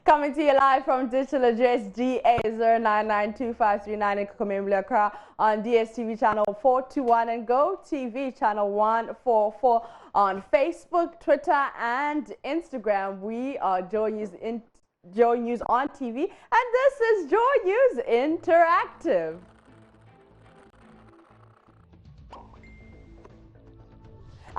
Coming to you live from digital address GA0992539 in Kakamemle, Accra on DSTV channel 421 and Go TV channel 144 on Facebook, Twitter and Instagram. We are JoyNews on TV and this is JoyNews Interactive.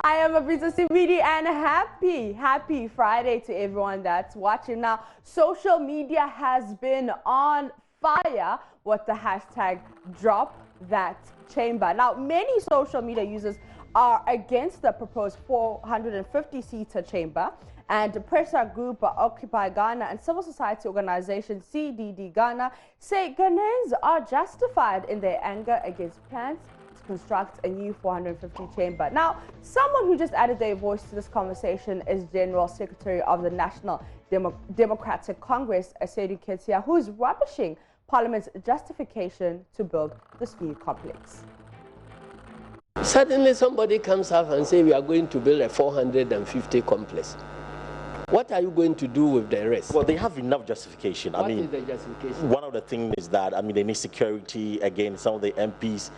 I am Abisa Simidi and happy Friday to everyone that's watching. Now, social media has been on fire with the hashtag Drop That Chamber. Now, many social media users are against the proposed 450-seater chamber, and the pressure group Occupy Ghana and civil society organization CDD Ghana say Ghanaians are justified in their anger against plans construct a new 450 chamber. Now, someone who just added their voice to this conversation is General Secretary of the National Democratic Congress, Asedi Ketia, who is rubbishing Parliament's justification to build this new complex. Suddenly somebody comes up and says we are going to build a 450 complex. What are you going to do with the rest? Well, they have enough justification. What is the justification? One of the things is that, they need security. Again, some of the MPs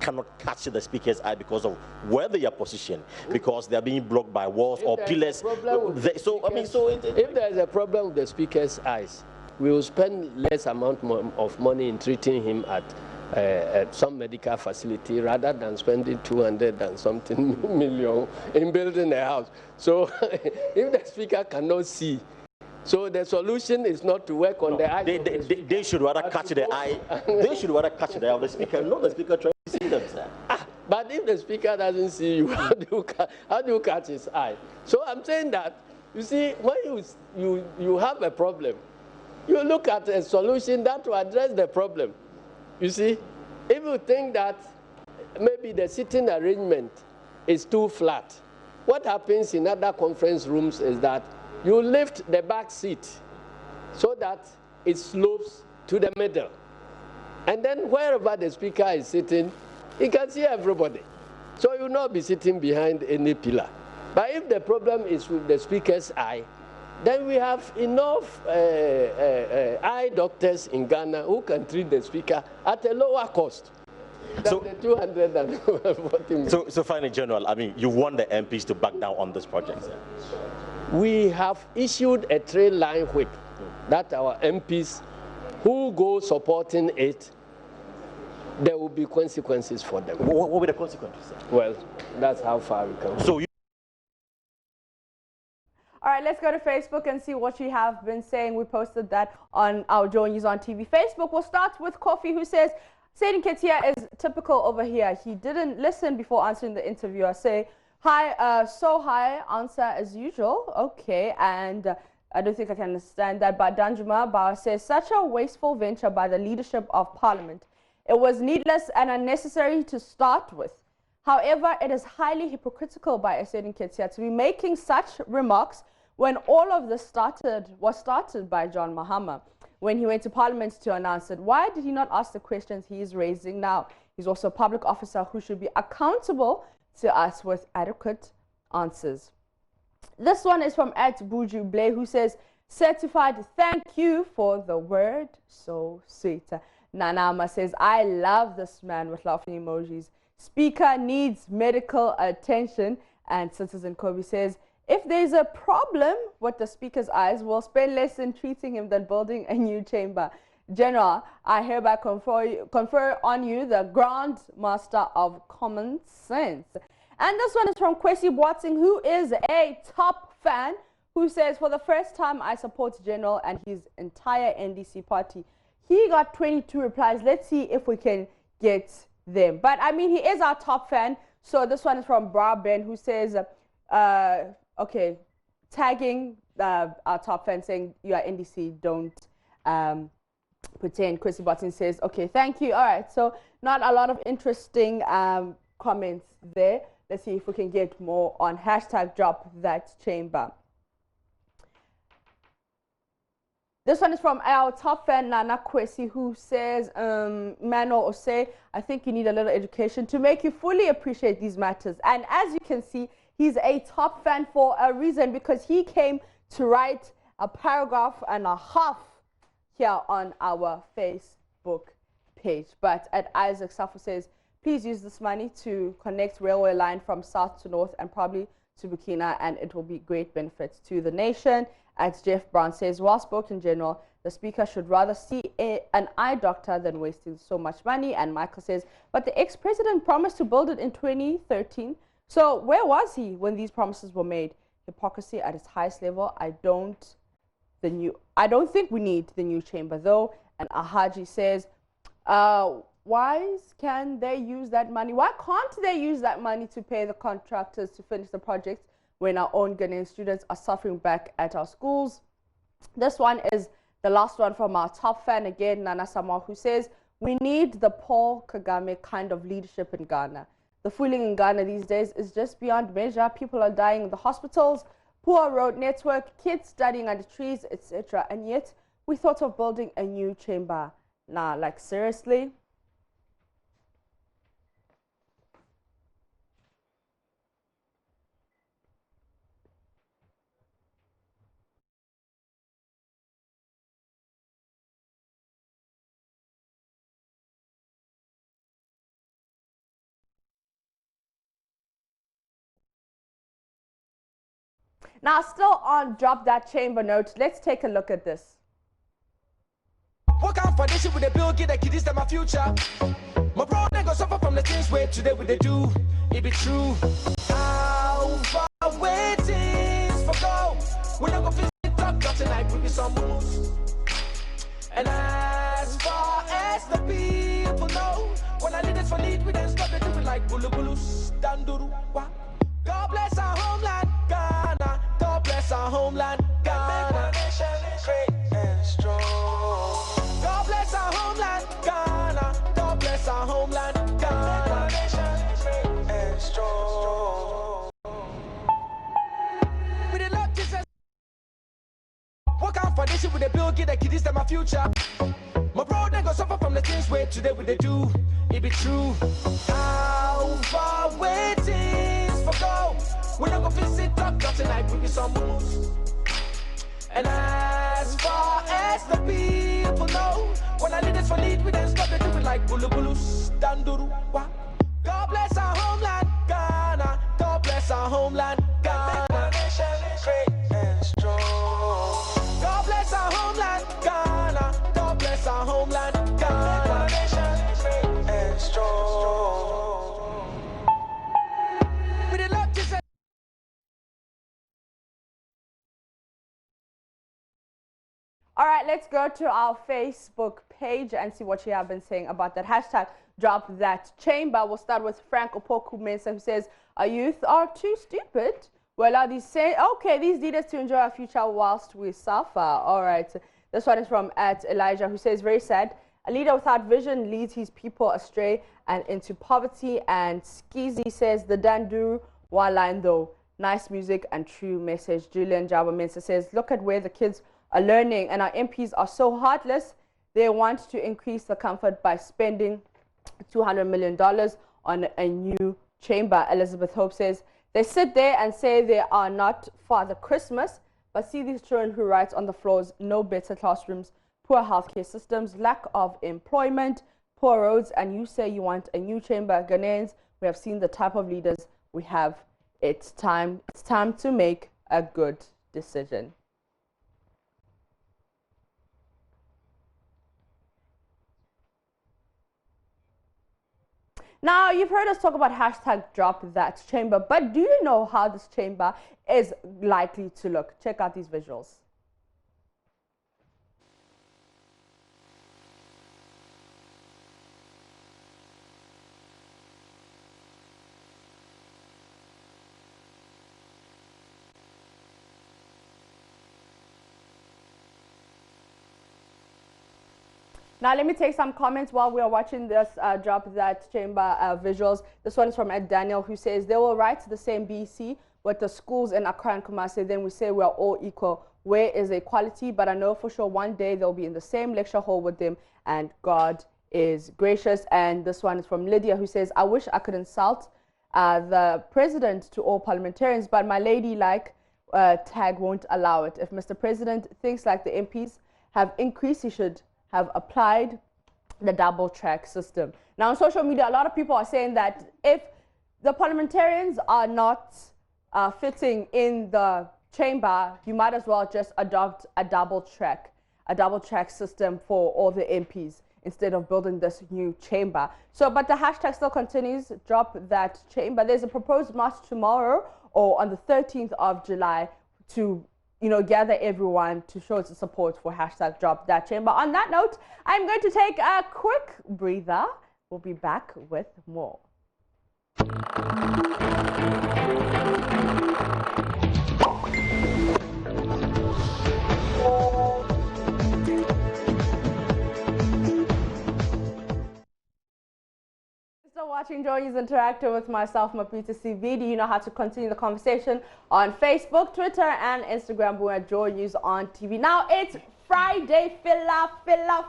cannot catch the speaker's eye because of where they are positioned, because they are being blocked by walls or pillars. If there is a problem with the speaker's eyes, we will spend less amount of money in treating him at some medical facility rather than spending 200 and something million in building a house. So if the speaker cannot see, so the solution is not to work on the eye. They should rather catch the eye. They should rather catch the eye of the speaker, not the speaker trying to see them, sir. But if the speaker doesn't see you, how do you catch his eye? So I'm saying that, you see, when you have a problem, you look at a solution that will address the problem. You see, if you think that maybe the sitting arrangement is too flat, what happens in other conference rooms is that you lift the back seat so that it slopes to the middle. And then wherever the speaker is sitting, he can see everybody. So you will not be sitting behind any pillar. But if the problem is with the speaker's eye, then we have enough eye doctors in Ghana who can treat the speaker at a lower cost. So the 240 million. So finally, General, you want the MPs to back down on this project, sir? We have issued a trail line whip that our MPs who go supporting it, there will be consequences for them. What will be the consequences, sir? Well, that's how far we come. So all right, let's go to Facebook and see what you have been saying. We posted that on our JoyNews on TV Facebook. We'll start with Kofi, who says, Saying Ketia is typical over here. He didn't listen before answering the interviewer. Say, hi, answer as usual. Okay, and I don't think I can understand that. But Danjuma Bawa says, such a wasteful venture by the leadership of Parliament. It was needless and unnecessary to start with. However, it is highly hypocritical by Asedi Ketia to be making such remarks when all of this was started by John Mahama when he went to Parliament to announce it. Why did he not ask the questions he is raising now? He's also a public officer who should be accountable to us with adequate answers. This one is from @Buju Blay, who says, certified, thank you for the word, so sweet. Nanama says, I love this man, with laughing emojis. Speaker needs medical attention. And Citizen Kobe says, if there's a problem with the speaker's eyes, we'll spend less in treating him than building a new chamber. General, I hereby confer on you the Grand Master of Common Sense. And this one is from Kwesi Boating, who is a top fan, who says, for the first time, I support General and his entire NDC party. He got 22 replies. Let's see if we can get them. But he is our top fan. So this one is from Bra Ben, who says, okay, tagging our top fan saying you are NDC, don't pretend. Chrissy Button says, okay, thank you. All right, so not a lot of interesting comments there. Let's see if we can get more on hashtag Drop That Chamber. This one is from our top fan, Nana Kwesi, who says, Manuel Osei, I think you need a little education to make you fully appreciate these matters. And as you can see, he's a top fan for a reason, because he came to write a paragraph and a half here on our Facebook page. But at Isaac Safo says, please use this money to connect railway line from south to north and probably to Burkina, and it will be great benefits to the nation. As Jeff Brown says, well spoken, General, the Speaker should rather see an eye doctor than wasting so much money. And Michael says, but the ex-president promised to build it in 2013. So where was he when these promises were made? Hypocrisy at its highest level. I don't think we need the new chamber though. And Ahaji says, why can they use that money? Why can't they use that money to pay the contractors to finish the projects when our own Ghanaian students are suffering back at our schools? This one is the last one from our top fan again, Nana Sama, who says, we need the Paul Kagame kind of leadership in Ghana. The fooling in Ghana these days is just beyond measure. People are dying in the hospitals, poor road network, kids studying under trees, etc. And yet we thought of building a new chamber. Nah, like seriously? Now, still on Drop That Chamber note, let's take a look at this. What kind of foundation with the bill get the kiddies that my future? My bro, they go suffer from the things where today we they do. It be true. How far waiting for go? When I go visit doctor tonight, bring me some moves. And as far as the people know, when I lead this for lead, we then stop the doing like bulu bulus, danduru. God bless our homeland, Ghana. God bless our homeland, Ghana. Make our nation great and strong. God bless our homeland, Ghana. God bless our homeland, Ghana. Make our nation great and strong. With the love Jesus. What kind of foundation with the bill get the kiddies that my future? My bro, they go suffer from the things where today we they do. It be true. How far waiting for go? When I go visit doctor tonight, bring me some moves. And as far as the people know, when I lead this for lead, we then stop the doing like bulu bulus, danduru. God bless our homeland, Ghana. God bless our homeland, Ghana. Make our nation great and strong. God bless our homeland, Ghana. God bless our homeland, Ghana. Make our nation great and strong. With the love Jesus. All right, let's go to our Facebook page and see what you have been saying about that hashtag Drop That Chamber. We'll start with Frank Opoku Mensa, who says, our youth are too stupid. Well, are these saying, okay, these leaders to enjoy our future whilst we suffer. All right, this one is from Elijah, who says, very sad. A leader without vision leads his people astray and into poverty. And Skeezy says, the Danduru wa line though. Nice music and true message. Julian Java Mensa says, look at where the kids are learning, and our MPs are so heartless. They want to increase the comfort by spending $200 million on a new chamber. Elizabeth Hope says, they sit there and say they are not Father Christmas, but see these children who write on the floors, no better classrooms, poor healthcare systems, lack of employment, poor roads, and you say you want a new chamber. Ghanaians, we have seen the type of leaders we have. It's time to make a good decision. Now, you've heard us talk about hashtag Drop That Chamber, but do you know how this chamber is likely to look? Check out these visuals. Now, let me take some comments while we are watching this Drop That Chamber visuals. This one is from Ed Daniel, who says, they will write the same BC with the schools in Accra and Kumasi. Then we say we are all equal. Where is equality? But I know for sure one day they'll be in the same lecture hall with them, and God is gracious. And this one is from Lydia, who says, I wish I could insult the president to all parliamentarians, but my lady, like, tag won't allow it. If Mr. President thinks like the MPs have increased, he should have applied the double track system. Now on social media, a lot of people are saying that if the parliamentarians are not fitting in the chamber, you might as well just adopt a double track system for all the MPs instead of building this new chamber. So, but the hashtag still continues, drop that chamber. There's a proposed march tomorrow or on the 13th of July to, you know, gather everyone to show its support for hashtag drop that chamber. On that note, I'm going to take a quick breather. We'll be back with more. Still watching JoyNews Interactive with myself, Mapita CV. You know how to continue the conversation on Facebook, Twitter, and Instagram. We're at JoyNews on TV. Now it's Friday, filler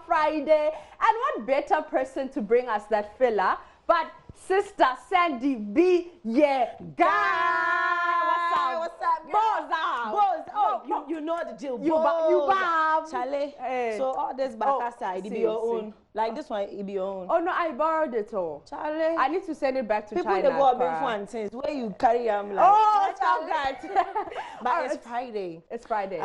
Friday. And what better person to bring us that filler but Sister Sandy B. Yeah, guy. What's up, Boza. Oh, you know the deal. You bob. Charlie. Hey. So all this back side, it be your own. Like this one, it be your own. Oh no, I borrowed it all. Charlie. I need to send it back to People China. People they go up in fun things where you carry them like. Oh, stop that. But it's Friday. It's Friday.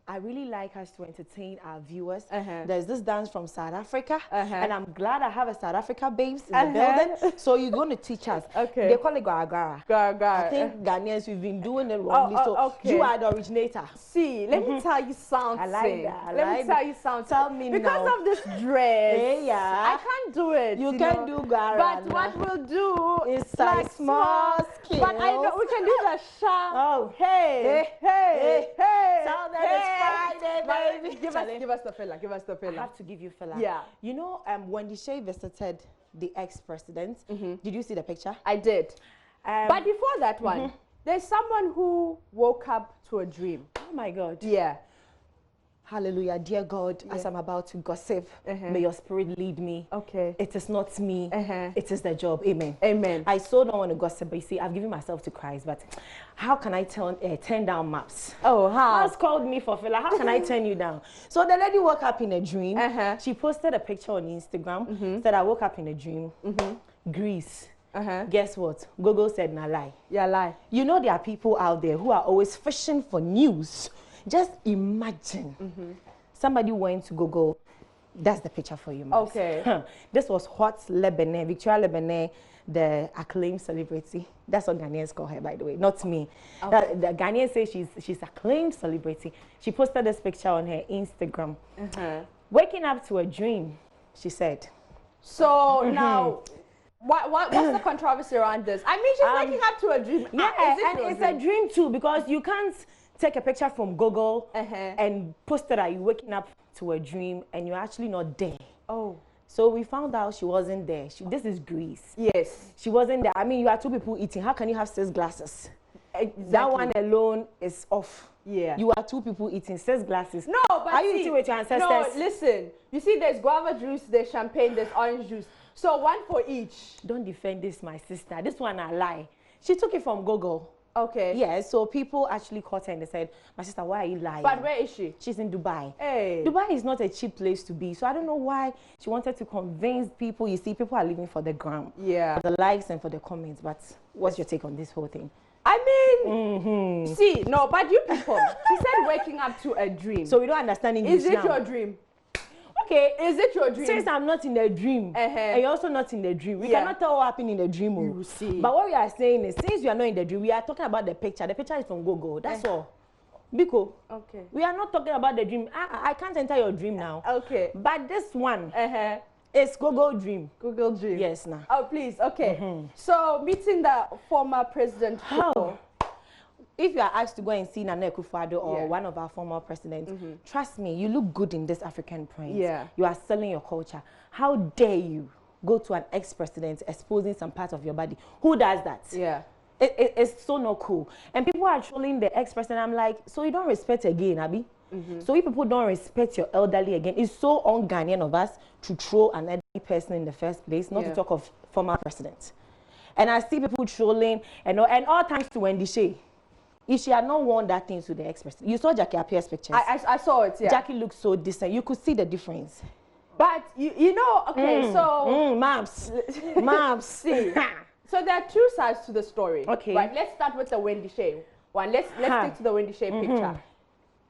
I really like us to entertain our viewers. There's this dance from South Africa, and I'm glad I have a South Africa babes in the building. So you're going to teach us. Okay. They call it gara. I think Ghanaians, we've been doing it wrongly. You are the originator. See, let me tell you something. I like that. Let me tell you something. Tell me because now. of this dress. Yeah. I can't do it. You can't do gara. But what we'll do is like small skills. But I know we can do the sharp. Oh. Hey. Tell them it's Friday, baby. Give us the filler. Give us the filler. I have to give you filler. Yeah. You know, when Deshay visited the ex-president, did you see the picture? I did. But before that one, there's someone who woke up to a dream. Oh my God. Yeah. Hallelujah, dear God, as I'm about to gossip, may your spirit lead me. Okay. It is not me, it is the job. Amen. Amen. I so don't want to gossip, but you see, I've given myself to Christ, but how can I turn down maps? Oh, how? Has called me for filler. How can I turn you down? So the lady woke up in a dream. She posted a picture on Instagram, said, I woke up in a dream. Greece. Guess what? Google said, nah, lie. Yeah, lie. You know, there are people out there who are always fishing for news. Just imagine somebody went to Google. That's the picture for you, Mas. Okay. This was Hot Lebanon, Victoria Lebanon, the acclaimed celebrity. That's what Ghanaians call her, by the way, not me. Okay. The Ghanaians say she's acclaimed celebrity. She posted this picture on her Instagram. Waking up to a dream, she said. So now, what's the controversy around this? I mean, she's waking up to a dream. Yeah, and it's a dream too, because you can't take a picture from Google and post it that you're waking up to a dream and you're actually not there. Oh. So we found out she wasn't there. This is Greece. Yes. She wasn't there. I mean, you are two people eating. How can you have 6 glasses? Exactly. That one alone is off. Yeah. You are 2 people eating 6 glasses. No, but are you eating with your ancestors? No, listen. You see, there's guava juice, there's champagne, there's orange juice. So one for each. Don't defend this, my sister. This one I lie. She took it from Google. Okay. Yeah, so people actually caught her and they said, my sister, why are you lying? But where is she? She's in Dubai. Hey. Dubai is not a cheap place to be. So I don't know why she wanted to convince people. You see, people are living for the gram. Yeah. For the likes and for the comments. But what's your take on this whole thing? I mean, see, no, but you people, she said waking up to a dream. So we don't understand English now. Is it now. your dream? Okay. Is it your dream? Since I'm not in a dream, and you're also not in the dream, we cannot tell what happened in the dream. You see. But what we are saying is, since you are not in the dream, we are talking about the picture. The picture is from Google. That's all. Biko. Okay. We are not talking about the dream. I can't enter your dream now. Okay. But this one is Google dream. Google dream. Yes, now. Oh, please. Okay. So meeting the former president. If you are asked to go and see Nana Akufo-Addo or one of our former presidents, trust me, you look good in this African print. Yeah. You are selling your culture. How dare you go to an ex-president exposing some part of your body? Who does that? Yeah. It's so not cool. And people are trolling the ex-president. I'm like, so you don't respect again, Abi? So if people don't respect your elderly again, it's so un-Ghanaian of us to troll an elderly person in the first place, not to talk of former presidents. And I see people trolling, and all thanks to Wendy Shea. If she had not worn that thing to the express, you saw Jackie Appiah's pictures. I saw it, yeah. Jackie looked so decent. You could see the difference. But you know, okay, so Maps. see. So there are two sides to the story. Okay. Right. Let's start with the Wendy Shea one. Let's stick to the Wendy Shea picture.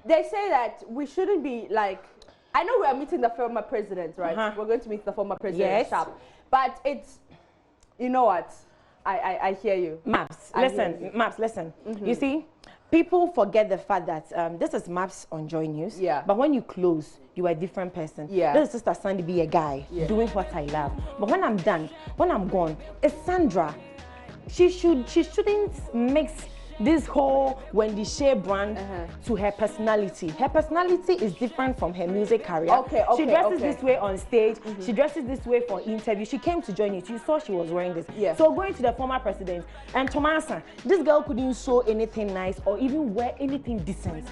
They say that we shouldn't be like. I know we are meeting the former president, right? We're going to meet the former president. Yes. Sharp. But it's, you know what? I hear you. Maps, listen. You see, people forget the fact that this is Maps on Joy News. Yeah. But when you close, you are a different person. Yeah. This is Sister Sandy be a guy doing what I love. But when I'm done, when I'm gone, it's Sandra. She shouldn't mix this whole Wendy Shea brand to her personality. Her personality is different from her music career. Okay, she dresses this way on stage. She dresses this way for interview. She came to join it. You saw she was wearing this. Yeah. So going to the former president and Tomasa, this girl couldn't sew anything nice or even wear anything decent.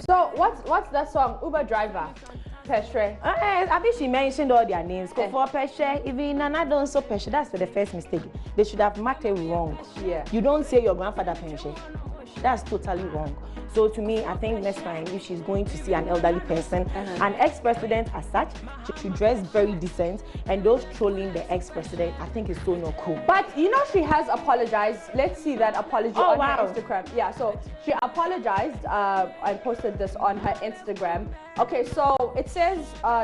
So what's that song? Uber driver. Peshe. I think she mentioned all their names. For Peshe, even Nana don't so Peshe. That's the first mistake. They should have marked it wrong. Yeah. You don't say your grandfather Peshe. That's totally wrong. So to me, I think next time if she's going to see an elderly person, an ex-president as such, she should dress very decent. And those trolling the ex-president, I think is so not cool. But you know she has apologized. Let's see that apology on her Instagram. Yeah, so she apologized and posted this on her Instagram. Okay, so it says,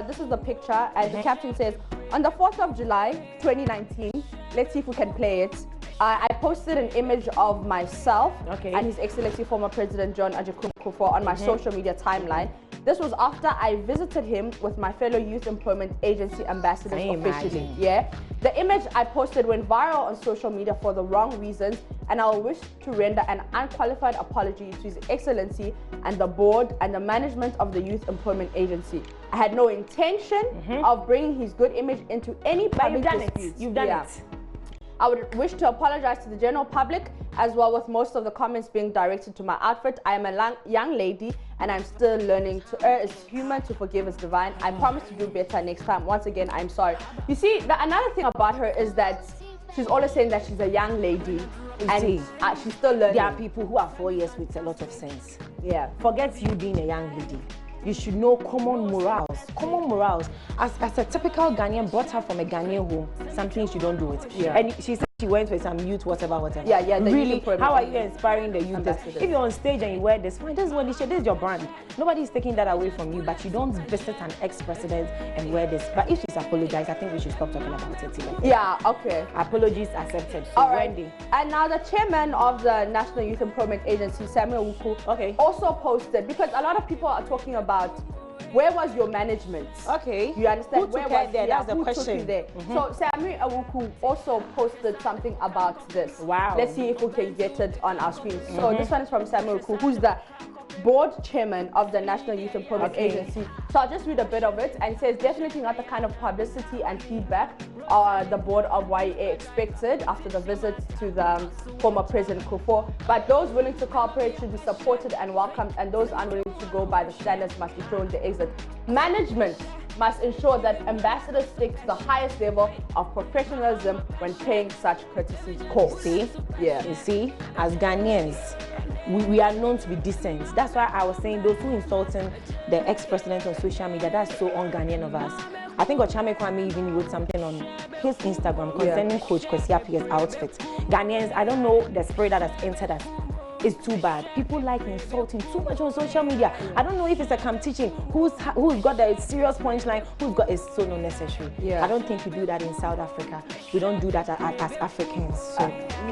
this is the picture, and the caption says, on the 4th of July, 2019, let's see if we can play it. I posted an image of myself and His Excellency former President John Kufuor on my social media timeline. This was after I visited him with my fellow Youth Employment Agency ambassadors officially. Yeah, the image I posted went viral on social media for the wrong reasons, and I wish to render an unqualified apology to His Excellency and the board and the management of the Youth Employment Agency. I had no intention of bringing his good image into any public disputes. You've done it. I would wish to apologize to the general public as well, with most of the comments being directed to my outfit. I am a young lady and I'm still learning. To err is human, to forgive is divine. I promise to do better next time. Once again, I'm sorry. You see, another thing about her is that she's always saying that she's a young lady and she's still learning. There are people who are 4 years with a lot of sense. Yeah. Forget you being a young lady. You should know common morals. Common morals. As a typical Ghanaian, brought her from a Ghanaian home, some things you don't do it. Yeah. And she said she went with some youth, whatever. Yeah. Really, how are you inspiring the youth? If you're on stage and you wear this, fine, this is what this is your brand. Nobody's taking that away from you, but you don't visit an ex-president and wear this. But if she's apologized, I think we should stop talking about it. Yeah, okay. Apologies accepted. So all right. Wendy. And now the chairman of the National Youth Employment Agency, Samuel Wuku, also posted, because a lot of people are talking about where was your management? Okay. You understand? Who took her there? That's the question. Took you there? So Samuel Awuku also posted something about this. Wow. Let's see if we can get it on our screen. So this one is from Samuel Awuku, who's the board chairman of the National Youth Employment Agency. So I'll just read a bit of it, and it says, definitely not the kind of publicity and feedback the board of YEA expected after the visit to the former President Kufuor. But those willing to cooperate should be supported and welcomed, and those unwilling to go by the standards must be shown the exit. Management must ensure that ambassadors stick to the highest level of professionalism when paying such courtesy calls. See? Yeah. You see, as Ghanaians, we are known to be decent. That's why I was saying those who insulting the ex-president on social media, that's so un-Ghanaian of us. I think Ochame Kwame even wrote something on his Instagram concerning Coach Kwesi Appiah's outfit. Ghanaians, I don't know the spirit that has entered us. It's too bad. People like insulting too much on social media. I don't know if it's a competition. Who's got the serious punchline? Who's got it's so not necessary. Yeah. I don't think we do that in South Africa. We don't do that as Africans. So.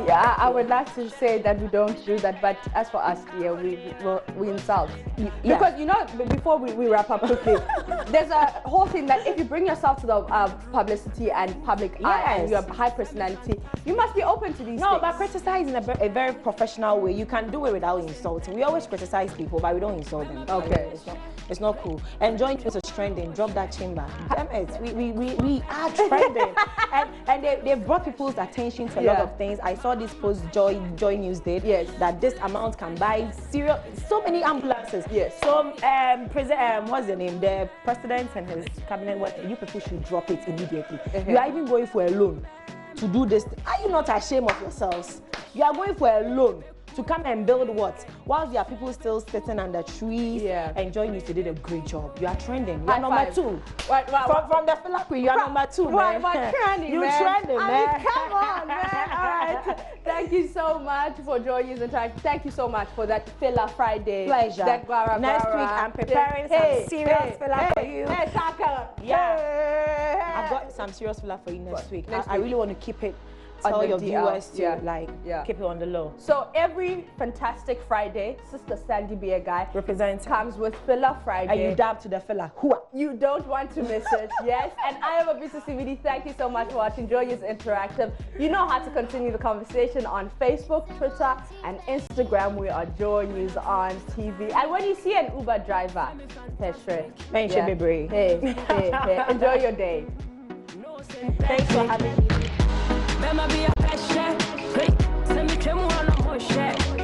Yeah, I would like to say that we don't do that, but as for us, yeah, we insult. Yeah. Because you know, before we wrap up quickly, there's a whole thing that if you bring yourself to the publicity and public eye and you have high personality, you must be open to these things. No, but criticize in a very professional way. You can do it without insulting. We always criticize people, but we don't insult them. Okay. It's not cool. And JoyNews is trending. Drop that chamber. Damn it. We are trending. and they brought people's attention to a lot of things. I saw this post JoyNews did. Yes. That this amount can buy so many ambulances. Yes. So what's the name? The president and his cabinet, you people should drop it immediately. You are even going for a loan to do this. Are you not ashamed of yourselves? You are going for a loan to come and build what? Whilst there are people still sitting under trees, enjoying you, did a great job. You are trending. You are number 2. From the filler queen, you are number 2, man. Trending, you man. trending, man. I mean, come on, man. All right. Thank you so much for JoyNews Interactive. Thank you so much for that filler Friday. Pleasure. That Next week, I'm preparing some serious filler for you. Hey, Taka. I've got some serious filler for you next week. I really want to keep it. Tell your viewers to keep it on the low. So every fantastic Friday, Sister Sandy Beer Guy represents comes with Filler Friday. And you dab to the filler. You don't want to miss it. Yes. And I am Abisa CVD. Thank you so much for watching JoyNews Interactive. You know how to continue the conversation on Facebook, Twitter, and Instagram. We are JoyNews on TV. And when you see an Uber driver, hey, enjoy your day. Thanks for having me. Be a fresh, send me trim on a